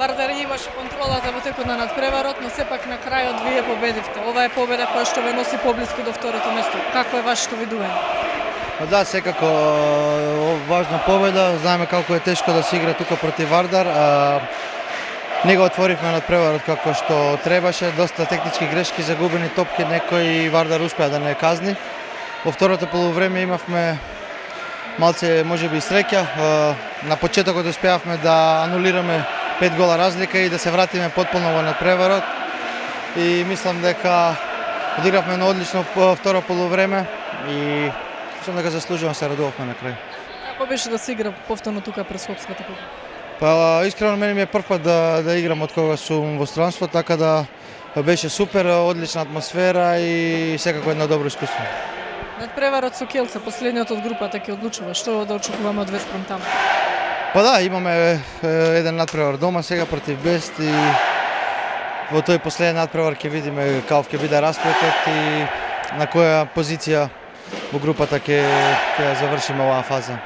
Вардар имаше контролата во текот на надпреварот, но сепак на крајот вие победивте. Ова е победа која што ве носи поблиску до второто место. Какво е вашето видување? Pa da, sekako važna pobjeda, znamo kako je teško da se igra tuka protiv Vardar. Ne ga otvorivme nad prevarat kako što trebaše, dosta tehničkih greški, zagubeni topke, neko i Vardar uspija da ne kazni. Во второто полувреме имавме малце можеби среќа. На почетокот успеавме да анулираме 5 гола разлика и да се вратиме потполно во надпреварот. И мислам дека одигравме на одлично второ полувреме и мислам дека заслужувано се радувавме на крај. Како беше да се игра повторно тука пред Скопската купа? Па искрено мене ми е прв пат да играм од кога сум во странство, така да беше супер, одлична атмосфера и секако едно добро искуство. Надпреварот со Келца, последниот од групата ќе одлучува. Што да очекуваме од Веспром таму? Па да, имаме еден надпревар дома сега против Бест и во тој последен надпревар ќе видиме каков ќе биде расплетот и на која позиција во групата ќе завршиме оваа фаза.